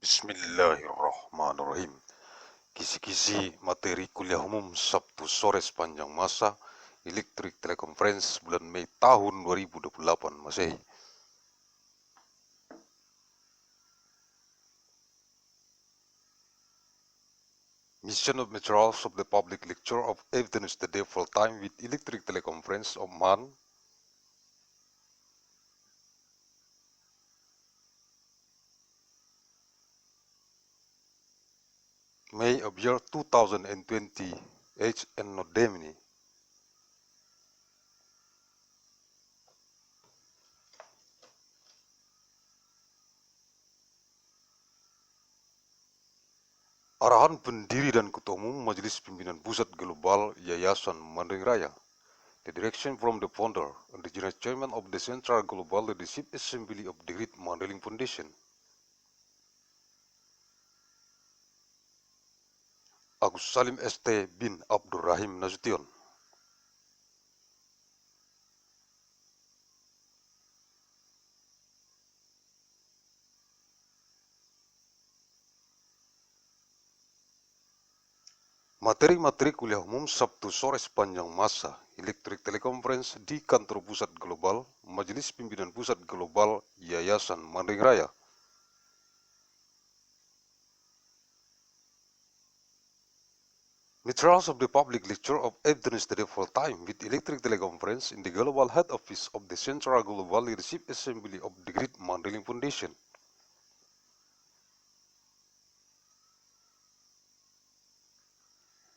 Bismillahirrahmanirrahim. Kisi-kisi materi kuliah umum Sabtu sore sepanjang masa elektrik teleconference bulan Mei tahun 2028 Masehi. Mission of materials of the public lecture of evidence the day full time with electric teleconference of MAN May of year 2020 ANNO DOMINI. Arahan Pendiri dan Ketua Umum Majelis Pimpinan Pusat Global Yayasan Mandailing Raya. The direction from the founder and the general chairman of the Central Global Leadership Assembly of the Great Mandailing Foundation. Agussalim ST bin Abdur Rahim Nasution. Materi-materi kuliah umum Sabtu sore sepanjang masa elektrik teleconference di Kantor Pusat Global Majelis Pimpinan Pusat Global Yayasan Mandailing Raya. Materials of the public lecture of evidence the day full time with electric teleconference in the Global Head Office of the Central Global Leadership Assembly of the Great Mandailing Foundation.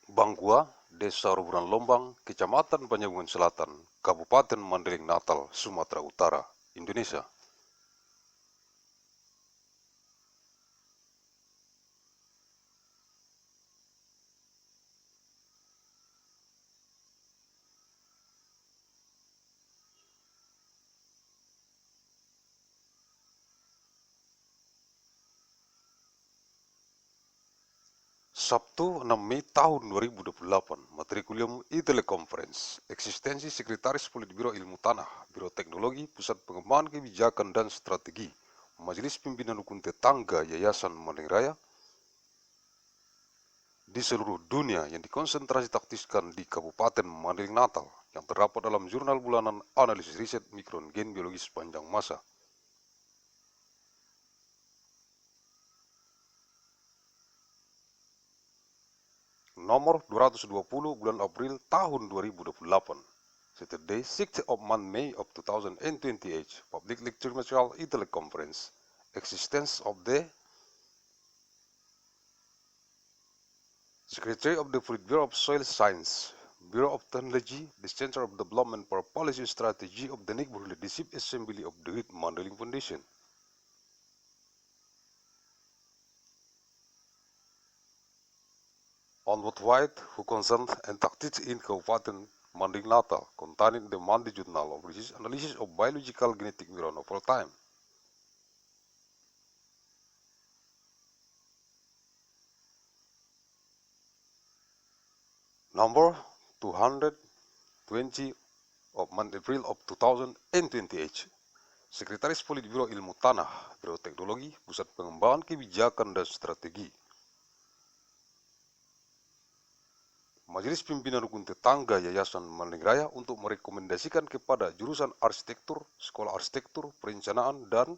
Bangkua, Desa Ruburan Lombang, Kecamatan Penyambungan Selatan, Kabupaten Mandailing Natal, Sumatera Utara, Indonesia. Sabtu 6 Mei tahun 2028, materi kuliah e-teleconference, eksistensi Sekretaris Politbiro Ilmu Tanah, Biro Teknologi, Pusat Pengembangan Kebijakan dan Strategi, Majelis Pimpinan Rukun Tetangga Yayasan Mandailing Raya di seluruh dunia yang dikonsentrasi taktiskan di Kabupaten Mandailing Natal yang terdapat dalam jurnal bulanan analisis riset mikron gen biologi sepanjang masa. Nomor 220 bulan April tahun 2028. Saturday, 6th of May of 2028. Public lecture material e-teleconference. Existence of the Secretary of the Bureau of Soil Science, Bureau of Technology, the Center of Development for Policy Strategy of the Neighborhood Leadership Assembly of the Great Mandailing Foundation. On what white who concerned and tactics in Kabupaten Mandailing Natal containing the Monday Journal of Research Analysis of Biological Genetic Neuron of all time. Number 220 of April of 2028. Sekretaris Politbiro Ilmu Tanah, Biro Teknologi, Pusat Pengembangan Kebijakan dan Strategi. Majelis Pimpinan Rukun Tetangga Yayasan Mandailing Raya untuk merekomendasikan kepada jurusan arsitektur, sekolah arsitektur, perencanaan, dan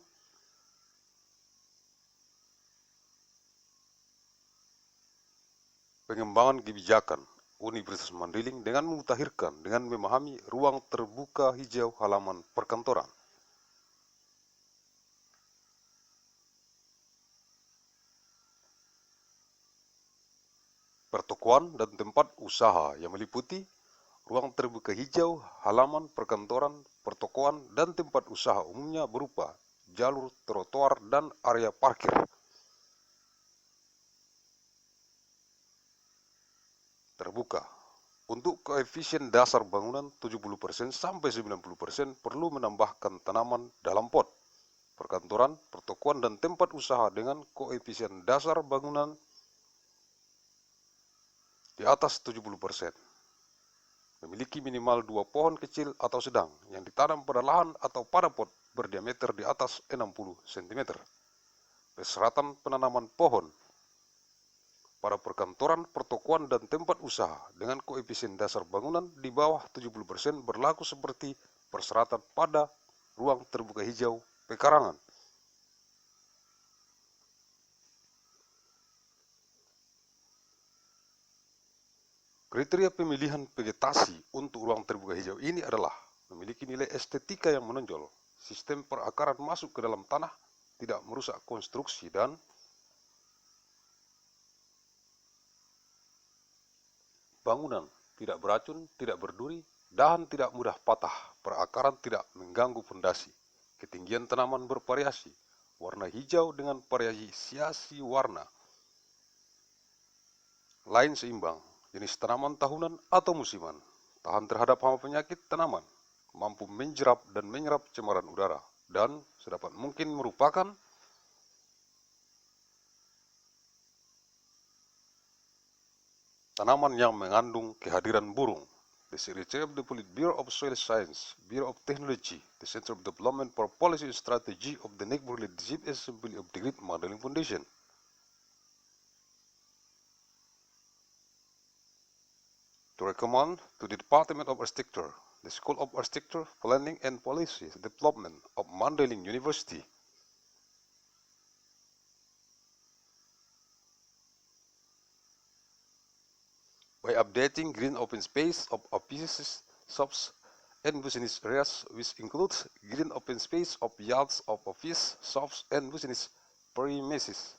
pengembangan kebijakan Universitas Mandailing dengan memutakhirkan dengan memahami ruang terbuka hijau halaman perkantoran. Pertokoan dan tempat usaha yang meliputi ruang terbuka hijau, halaman perkantoran, pertokoan, dan tempat usaha umumnya berupa jalur trotoar dan area parkir. Terbuka. Untuk koefisien dasar bangunan 70% sampai 90% perlu menambahkan tanaman dalam pot. Perkantoran, pertokoan, dan tempat usaha dengan koefisien dasar bangunan di atas 70%. Memiliki minimal 2 pohon kecil atau sedang yang ditanam pada lahan atau pada pot berdiameter di atas 60 cm. persyaratan penanaman pohon pada perkantoran, pertokoan, dan tempat usaha dengan koefisien dasar bangunan di bawah 70% berlaku seperti persyaratan pada ruang terbuka hijau pekarangan. Kriteria pemilihan vegetasi untuk ruang terbuka hijau ini adalah memiliki nilai estetika yang menonjol, sistem perakaran masuk ke dalam tanah, tidak merusak konstruksi, dan bangunan tidak beracun, tidak berduri, dahan tidak mudah patah, perakaran tidak mengganggu fondasi, ketinggian tanaman bervariasi, warna hijau dengan variasi warna lain seimbang, jenis tanaman tahunan atau musiman, tahan terhadap hama penyakit tanaman, mampu menjerap dan menyerap cemaran udara, dan sedapat mungkin merupakan tanaman yang mengandung kehadiran burung. The Secretary of the Bureau of Soil Science, Bureau of Technology, the Center of Development for Policy and Strategy of the Neighborhood Leadership Assembly of the Great Mandailing Foundation. To recommend to the Department of Architecture, the School of Architecture, Planning and Policy Development of Mandailing University, by updating green open space of offices, shops, and business areas, which includes green open space of yards of office, shops, and business premises,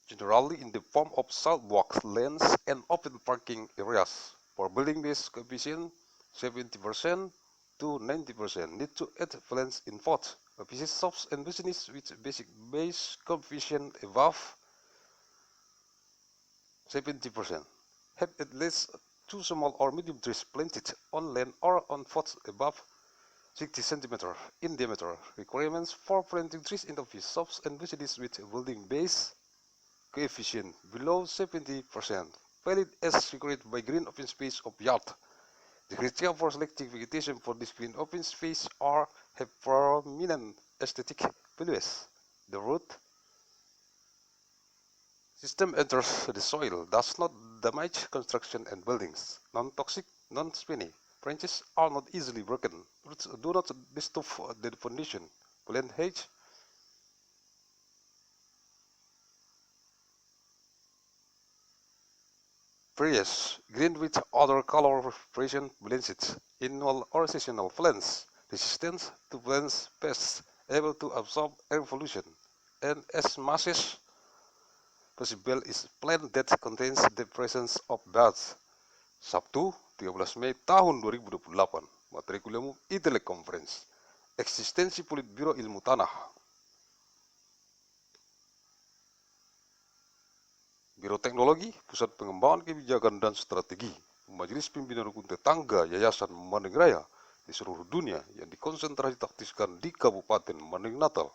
generally in the form of sidewalks, lanes, and open parking areas. For building this coefficient, 70% to 90% need to add balance in both offices, shops, and business with basic base coefficient above 70%. Have at least 2 small or medium trees planted on land or on plots above 60 cm in diameter. Requirements for planting trees in office, shops, and business with building base coefficient below 70%, valid as required by green open space of yard. The criteria for selecting vegetation for this green open space are have prominent aesthetic values. The root system enters the soil, does not damage construction and buildings. Non-toxic, non-spiny. Branches are not easily broken. Roots do not disturb the foundation. Plant height varies. Green with other color variation blends, annual or seasonal plants, resistant to plant pests, able to absorb air pollution, and as much as possible is plant that contains the presence of birds. Sabtu, 13 Mei tahun 2028, materi kuliah umum Teleconference, eksistensi Politbiro Ilmu Tanah. Biro Teknologi, Pusat Pengembangan Kebijakan dan Strategi, Majelis Pimpinan Rukun Tetangga Yayasan Raya di seluruh dunia yang dikonsentrasi taktiskan di Kabupaten Mandailing Natal.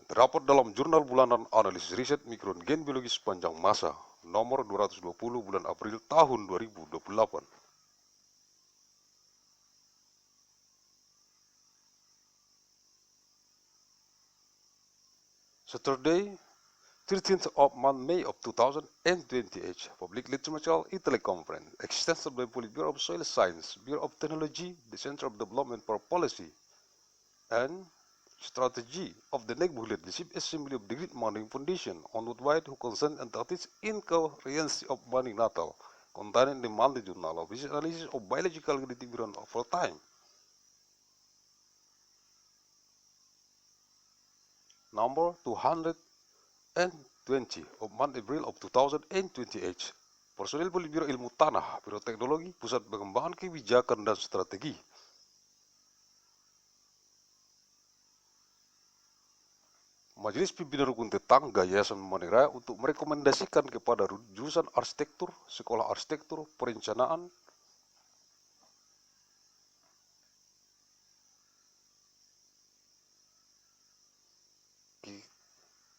Terdapat dalam Jurnal Bulanan Analisis Riset Mikron Gen Biologi Sepanjang Masa, nomor 220 bulan April tahun 2028. Saturday, 13th of May of 2028, Public Literature Teleconference, extended by Bureau of Soil Science, Bureau of Technology, the Center of Development for Policy and Strategy of the Neighborhood Leadership Assembly of the Great Mandailing Foundation on worldwide who consent and practice in coherence of Mandailing Natal, containing the monthly journal of analysis of biological genetic background over time. Number 220 of April of 2028. Personil Politbiro Ilmu Tanah, Biro Teknologi, Pusat Pengembangan Kebijakan dan Strategi. Majelis Pimpinan Rukun Tetangga Yayasan Raya untuk merekomendasikan kepada jurusan arsitektur, sekolah arsitektur, perencanaan,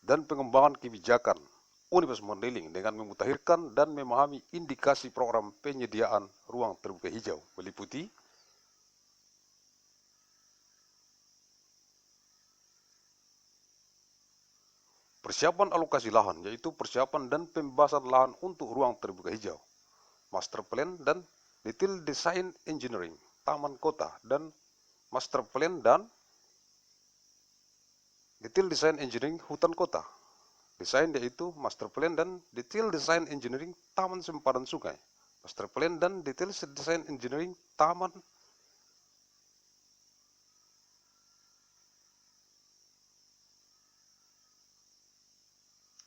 dan pengembangan kebijakan Universitas Mandailing dengan memutakhirkan dan memahami indikasi program penyediaan ruang terbuka hijau meliputi Persiapan alokasi lahan, yaitu persiapan dan pembebasan lahan untuk ruang terbuka hijau. Master Plan dan Detail Design Engineering, Taman Kota, dan Master Plan dan Detail Design Engineering Hutan Kota. Desain yaitu Master Plan dan Detail Design Engineering Taman Sempadan Sungai. Master Plan dan Detail Design Engineering Taman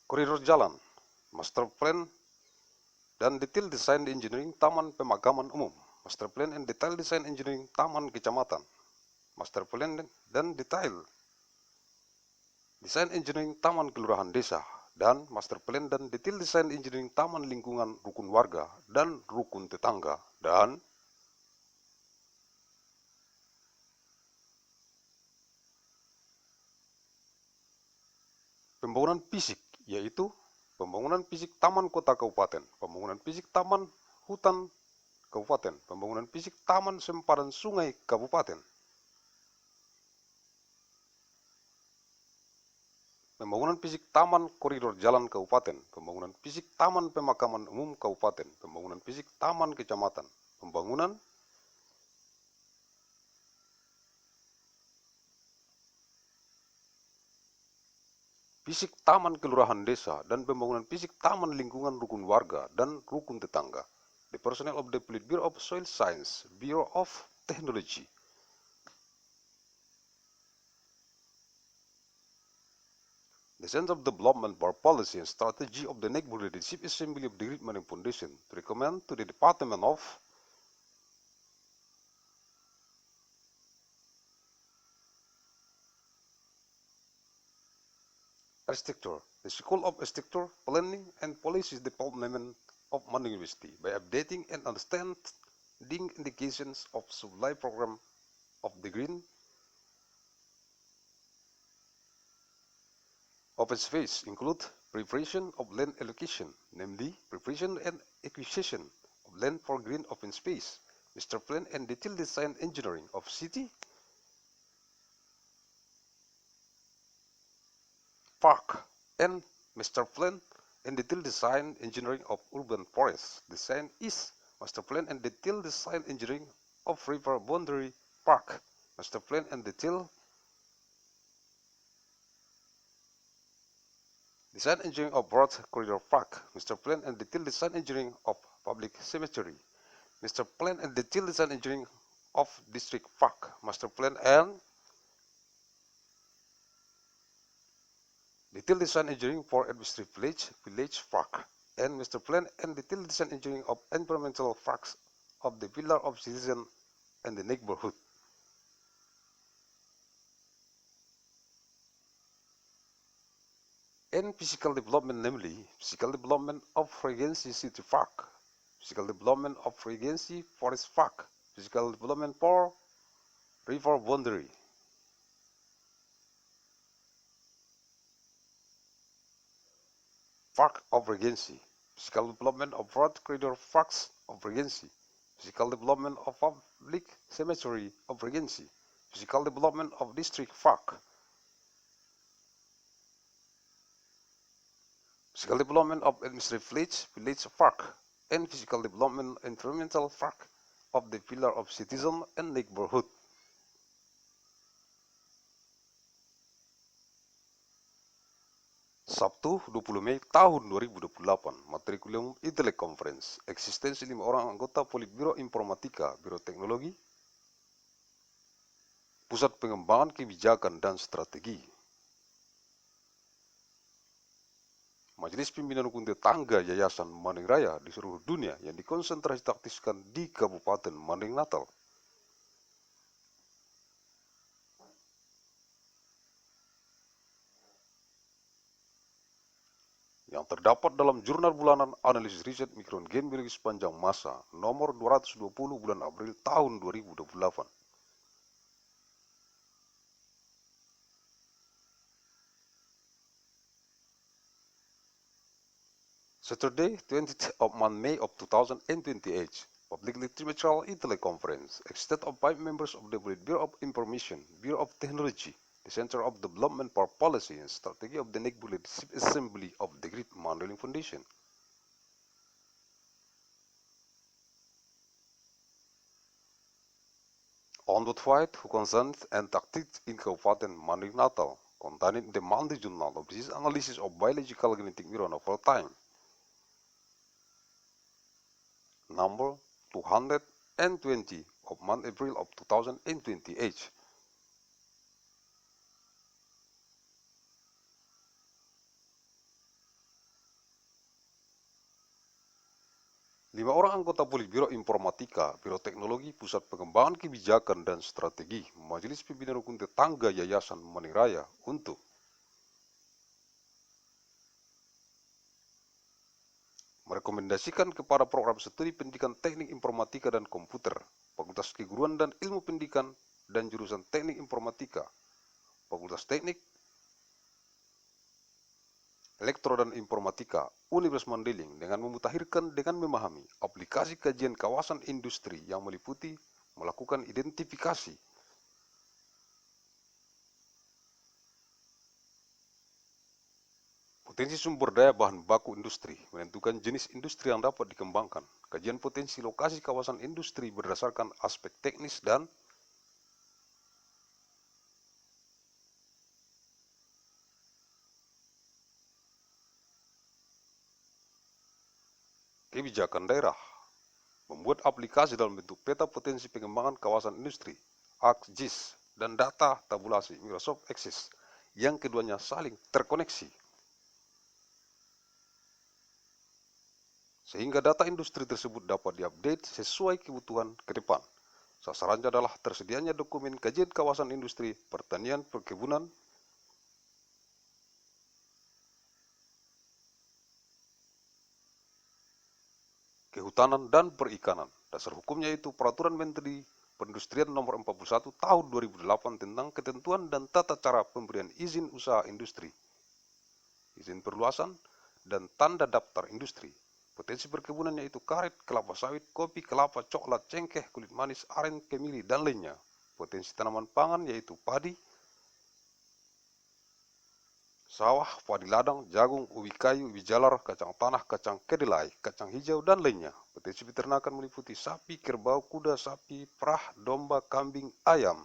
Koridor Jalan. Master Plan dan Detail Design Engineering Taman Pemakaman Umum. Master Plan and Detail Design Engineering Taman Kecamatan. Master Plan dan Detail Desain Engineering Taman Kelurahan Desa, dan Master Plan dan Detail Desain Engineering Taman Lingkungan Rukun Warga dan Rukun Tetangga, dan pembangunan fisik, yaitu pembangunan fisik Taman Kota Kabupaten, pembangunan fisik Taman Hutan Kabupaten, pembangunan fisik Taman Sempadan Sungai Kabupaten, pembangunan fisik Taman Koridor Jalan Kabupaten, pembangunan fisik Taman Pemakaman Umum Kabupaten, pembangunan fisik Taman Kecamatan, pembangunan fisik Taman Kelurahan Desa, dan pembangunan fisik Taman Lingkungan Rukun Warga dan Rukun Tetangga. The personnel of the Bureau of Soil Science, Bureau of Technology. The Center of Development for Policy and Strategy of the Neighborhood Leadership Assembly of the Great Mandailing Foundation to recommend to the Department of Architecture, the School of Architecture, Planning and Policy Department of Mandailing University by updating and understanding indications of supply program of the Green Open space include preparation of land allocation, namely preparation and acquisition of land for green open space, master plan and detailed design engineering of city, park, and master plan and detailed design engineering of urban forest. Design is master plan and detailed design engineering of river boundary park, master plan and detailed design engineering of broad corridor park, master plan and detailed design engineering of public cemetery, master plan and detailed design engineering of district park, master plan and detailed design engineering for administrative village park, and master plan and detailed design engineering of environmental parks of the pillar of citizen and the neighborhood. And physical development, namely physical development of Regency City Park, physical development of Regency Forest Park, physical development for river boundary, Park of Regency, physical development of broad corridor parks of Regency, physical development of public cemetery of Regency, physical development of district park, physical development of administrative village park, and physical development environmental park of the pillar of citizen and neighborhood. Sabtu 20 Mei tahun 2028, materi kuliah umum Teleconference, eksistensi 5 orang anggota Politbiro Informatika, Biro Teknologi, Pusat Pengembangan Kebijakan dan Strategi, Majelis Pimpinan Rukun Tetangga Yayasan Mandailing Raya di seluruh dunia yang dikonsentrasi taktiskan di Kabupaten Mandailing Natal. Yang terdapat dalam jurnal bulanan analisis riset mikron gen biologi sepanjang masa nomor 220 bulan April tahun 2028. Saturday, 20th of May of 2028, publicly trimestral teleconference, extent of 5 members of the Bureau of Information, Bureau of Technology, the Center of Development for Policy and Strategy of the Neighborhood Assembly of the Great Mandailing Foundation. Onward fight who concerns and tactics in Kabupaten Mandailing Natal, contained in the monthly journal of disease analysis of biological genetic neuronovel time, number 220 of month April of 2028. 5 orang anggota Politbiro Informatika, Biro Teknologi, Pusat Pengembangan Kebijakan dan Strategi, Majelis Pimpinan Rukun Tetangga Yayasan Raya untuk merekomendasikan kepada program studi pendidikan teknik informatika dan komputer, Fakultas Keguruan dan Ilmu Pendidikan dan jurusan teknik informatika, Fakultas Teknik Elektro dan Informatika, Universitas Mandailing dengan memutakhirkan dengan memahami aplikasi kajian kawasan industri yang meliputi melakukan identifikasi, potensi sumber daya bahan baku industri, menentukan jenis industri yang dapat dikembangkan, kajian potensi lokasi kawasan industri berdasarkan aspek teknis dan kebijakan daerah, membuat aplikasi dalam bentuk peta potensi pengembangan kawasan industri, ArcGIS, dan data tabulasi Microsoft Access, yang keduanya saling terkoneksi. Sehingga data industri tersebut dapat diupdate sesuai kebutuhan ke depan. Sasarannya adalah tersedianya dokumen kajian kawasan industri, pertanian, perkebunan, kehutanan, dan perikanan. Dasar hukumnya yaitu Peraturan Menteri Perindustrian Nomor 41 Tahun 2008 tentang ketentuan dan tata cara pemberian izin usaha industri, izin perluasan, dan tanda daftar industri. Potensi perkebunan yaitu karet, kelapa sawit, kopi, kelapa, coklat, cengkeh, kulit manis, aren, kemiri, dan lainnya. Potensi tanaman pangan yaitu padi, sawah, padi ladang, jagung, ubi kayu, ubi jalar, kacang tanah, kacang kedelai, kacang hijau, dan lainnya. Potensi peternakan meliputi sapi, kerbau, kuda, sapi, perah, domba, kambing, ayam.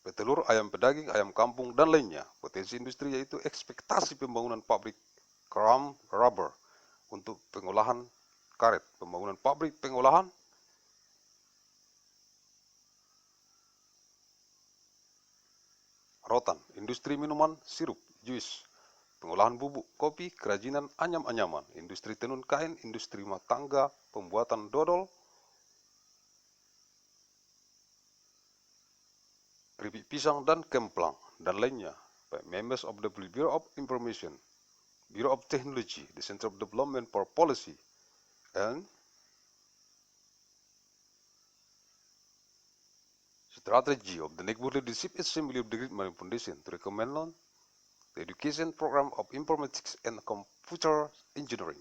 Petelur, ayam pedaging, ayam kampung, dan lainnya. Potensi industri yaitu ekspektasi pembangunan pabrik KUM rubber untuk pengolahan karet, pembangunan pabrik pengolahan rotan, industri minuman, sirup, jus, pengolahan bubuk, kopi, kerajinan anyam-anyaman, industri tenun kain, industri rumah tangga, pembuatan dodol, keripik pisang dan kemplang, dan lainnya. By members of the Bureau of Information, Bureau of Technology, the Center of Development for Policy, and Strategy of the Neighborhood Assembly of the Great Mandailing Foundation to recommend on the education program of informatics and computer engineering.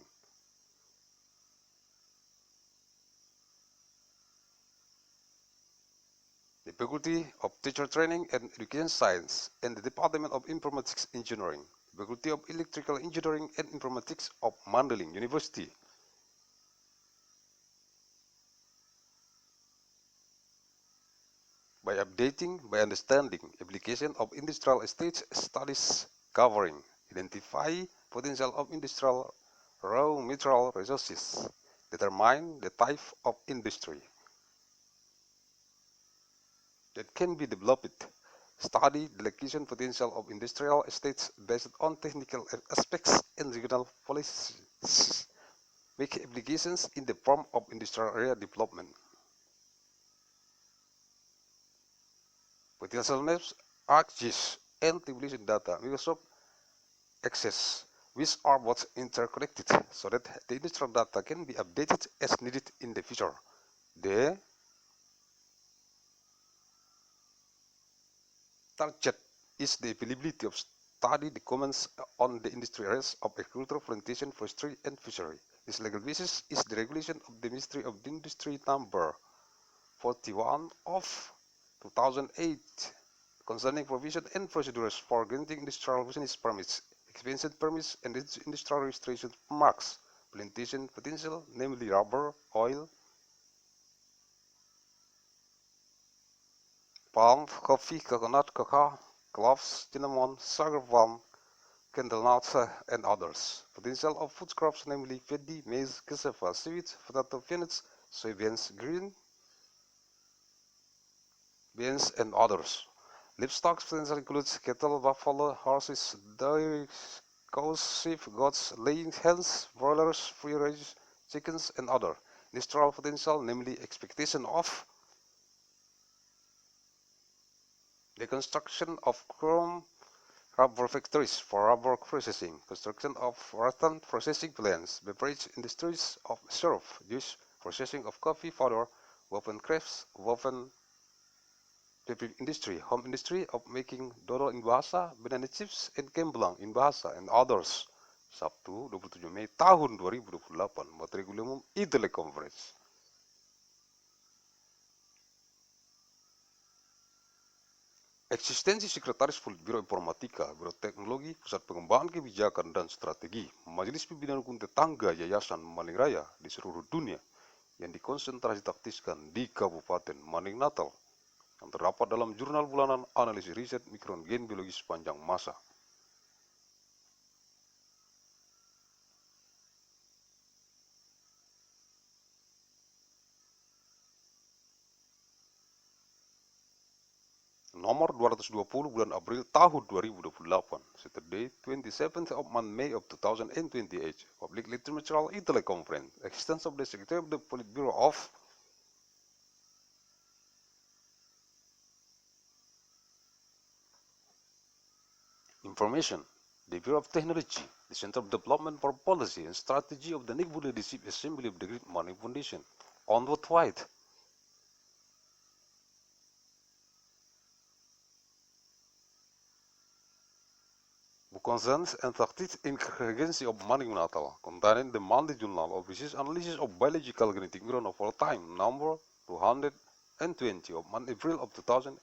The Faculty of Teacher Training and Education Science and the Department of Informatics Engineering, the Faculty of Electrical Engineering and Informatics of Mandailing University. By updating, by understanding, application of industrial estates studies covering, identify potential of industrial raw material resources, determine the type of industry that can be developed, study the location potential of industrial estates based on technical aspects and regional policies, make applications in the form of industrial area development. Potential maps, ArcGIS, and tabulation data, Microsoft Access, which are both interconnected so that the industrial data can be updated as needed in the future. The target is the availability of study the comments on the industry areas of agriculture, plantation, forestry, and fishery. Its legal basis is the regulation of the Ministry of the Industry Number 41 of 2008 concerning provision and procedures for granting industrial business permits, expansion permits, and industrial registration marks, plantation potential, namely rubber, oil, palm, coffee, coconut, cacao, cloves, cinnamon, sugar palm, candle nuts, and others. Potential of food crops, namely paddy, maize, cassava, seaweed, potato, peanuts, soybeans, green beans, and others. Livestock potential includes cattle, buffalo, horses, dairy, cows, sheep, goats, laying hens, broilers, free-range chickens, and other. Industrial potential, namely expectation of the construction of KUM rubber factories for rubber processing, construction of rattan processing plants, beverage industries of syrup, juice, processing of coffee powder, woven crafts, woven paper industry, home industry of making dodol in Bahasa, banana chips, and gamblang in Bahasa, and others. Sabtu 27 Mei tahun 2028, materi kuliah umum Teleconference. Eksistensi Sekretaris Politbiro Informatika, Biro Teknologi, Pusat Pengembangan Kebijakan dan Strategi, Majelis Pimpinan Rukun Tetangga Yayasan Maning Raya di seluruh dunia yang dikonsentrasi taktiskan di Kabupaten Maning Natal, yang terdapat dalam jurnal bulanan analisis riset mikron gen biologi sepanjang masa. Nomor 220 bulan April tahun 2028, Saturday 27th of May of 2028, Public Literature Teleconference, existence of the Secretary of the Politburo of Information, the Bureau of Technology, the Center of Development for Policy and Strategy of the Neighborhood Leadership Assembly of the Great Maning Foundation, on worldwide. Concerns and tactics in agency of Maning Natal, containing the monthly journal of research analysis of biological genetic mirror of all time, number 220 of April of 2028.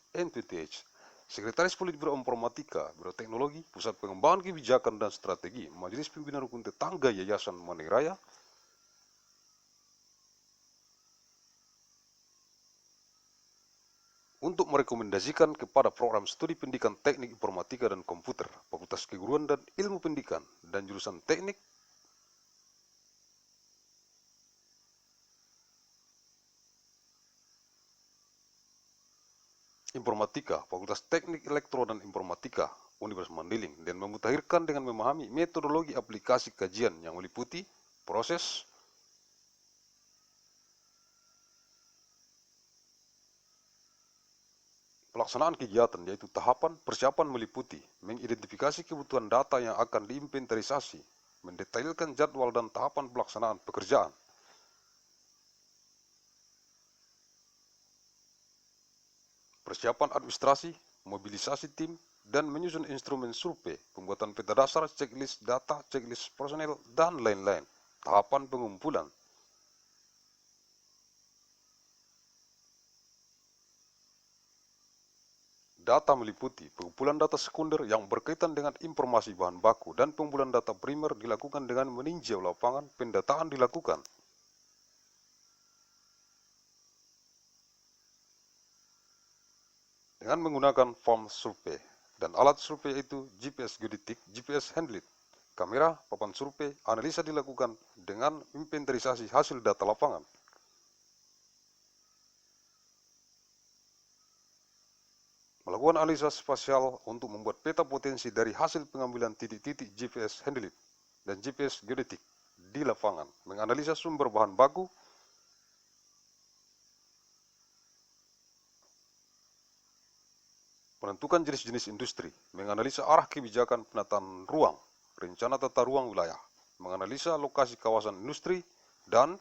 Sekretaris Politbiro Informatika, Biro Teknologi, Pusat Pengembangan Kebijakan dan Strategi, Majelis Pimpinan Rukun Tetangga Yayasan Maning Raya, untuk merekomendasikan kepada program studi pendidikan teknik informatika dan komputer, Fakultas Keguruan dan Ilmu Pendidikan, dan jurusan teknik informatika, Fakultas Teknik Elektro dan Informatika, Universitas Mandailing, dan memutakhirkan dengan memahami metodologi aplikasi kajian yang meliputi proses pelaksanaan kegiatan, yaitu tahapan persiapan meliputi mengidentifikasi kebutuhan data yang akan diinventarisasi, mendetailkan jadwal dan tahapan pelaksanaan pekerjaan, persiapan administrasi, mobilisasi tim, dan menyusun instrumen survei, pembuatan peta dasar, checklist data, checklist personel, dan lain-lain. Tahapan pengumpulan, data meliputi pengumpulan data sekunder yang berkaitan dengan informasi bahan baku, dan pengumpulan data primer dilakukan dengan meninjau lapangan. Pendataan dilakukan dengan menggunakan form survei dan alat survei itu GPS geodetik, GPS handlet, kamera, papan survei. Analisa dilakukan dengan inventarisasi hasil data lapangan. Melakukan analisa spasial untuk membuat peta potensi dari hasil pengambilan titik-titik GPS handlet dan GPS geodetik di lapangan. Menganalisa sumber bahan baku, menentukan jenis-jenis industri, menganalisa arah kebijakan penataan ruang, rencana tata ruang wilayah, menganalisa lokasi kawasan industri, dan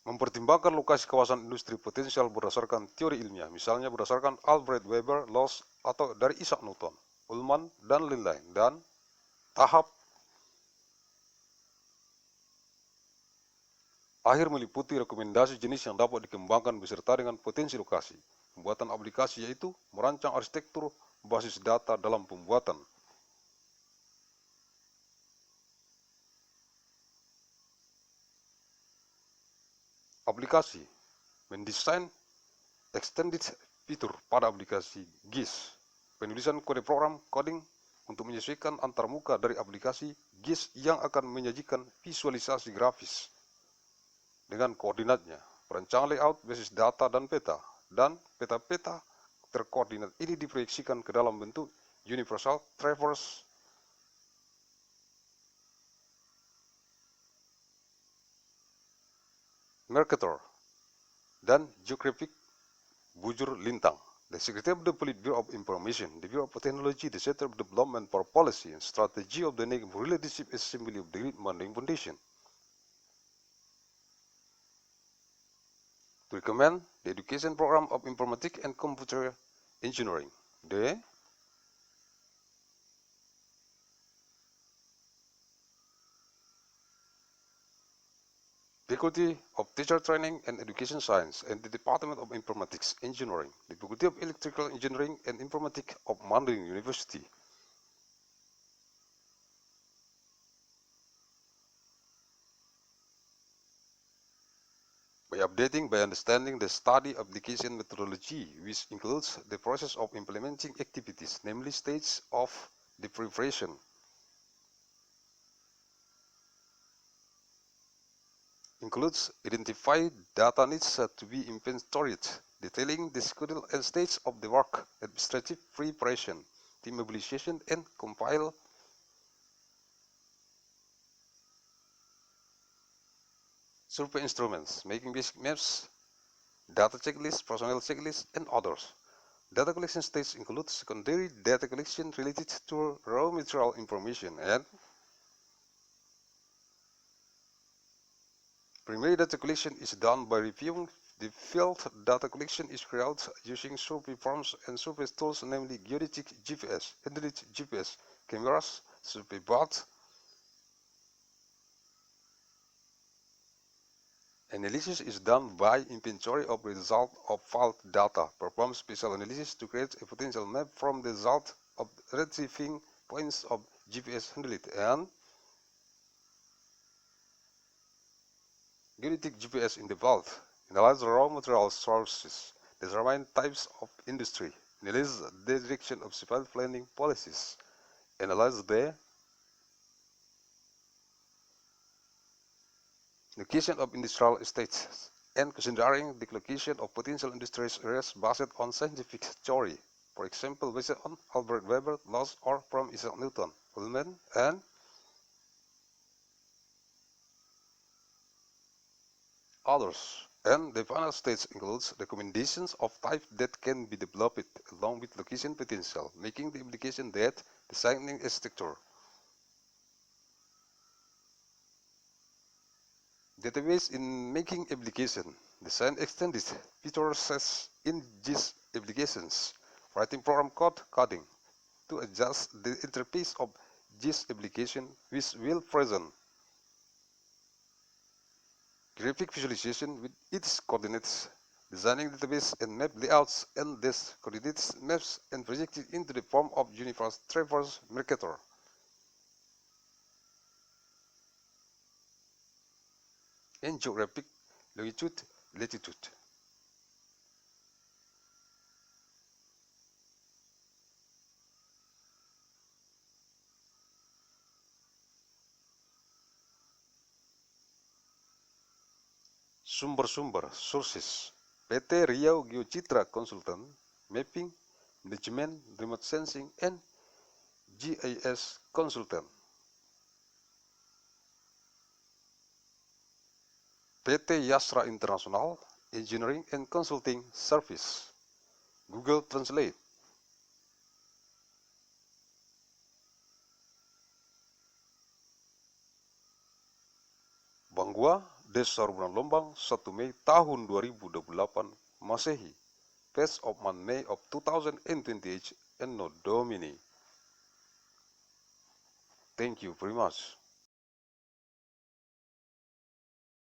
mempertimbangkan lokasi kawasan industri potensial berdasarkan teori ilmiah, misalnya berdasarkan Albert Weber laws atau dari Isaac Newton, Ullman, dan lain-lain. Dan tahap Akhir meliputi rekomendasi jenis yang dapat dikembangkan beserta dengan potensi lokasi. Pembuatan aplikasi yaitu merancang arsitektur basis data dalam pembuatan. Aplikasi mendesain extended fitur pada aplikasi GIS. Penulisan kode program coding untuk menyesuaikan antarmuka dari aplikasi GIS yang akan menyajikan visualisasi grafis dengan koordinatnya. Perancangan layout basis data dan peta-peta terkoordinat ini diproyeksikan ke dalam bentuk universal traverse Mercator dan Geographic bujur lintang. The Secretary of the Politburo of Information, the Bureau of Technology, the Center of Development for Policy and Strategy of the National Leadership Assembly of the Mandailing Foundation. To recommend the education program of Informatics and Computer Engineering, the Faculty of Teacher Training and Education Science and the Department of Informatics Engineering, the Faculty of Electrical Engineering and Informatics of Mandailing University. By updating by understanding the study application methodology, which includes the process of implementing activities, namely stages of the preparation. Includes identify data needs to be inventoried, detailing the schedule and stage of the work, administrative preparation, team mobilization, and compile survey instruments, making basic maps, data checklists, personnel checklists, and others. Data collection stage includes secondary data collection related to raw material information and primary data collection is done by reviewing the field data collection is carried out using survey forms and survey tools, namely geodetic GPS, satellite GPS, cameras, survey bots. Analysis is done by inventory of the result of file data, perform special analysis to create a potential map from the result of retrieving points of GPS handled, and geodetic GPS in the vault, analyze the raw material sources, determine types of industry, analyze the direction of supply planning policies, analyze the location of industrial estates, and considering the location of potential industrial areas based on scientific theory, for example based on Albert Weber laws or from Isaac Newton, Ullmann, and others. And the final stage includes recommendations of type that can be developed along with location potential, making the application that designing a structure. Database in making application, design extended features in these applications, writing program code coding to adjust the interface of this application which will present graphic visualization with its coordinates, designing database and map layouts and these coordinates maps and projected into the form of universal traverse Mercator. And geographic longitude, latitude. Sumber-sumber, sources, PT Riau Geocitra Consultant, Mapping, Management, Remote Sensing, and GIS Consultant. PT Yasra International, Engineering and Consulting Service. Google Translate. Banggua, Desa Rubunan Lombang, 1 Mei tahun 2028, Masehi, 1st of May of 2028, ANNO DOMINI. Thank you very much.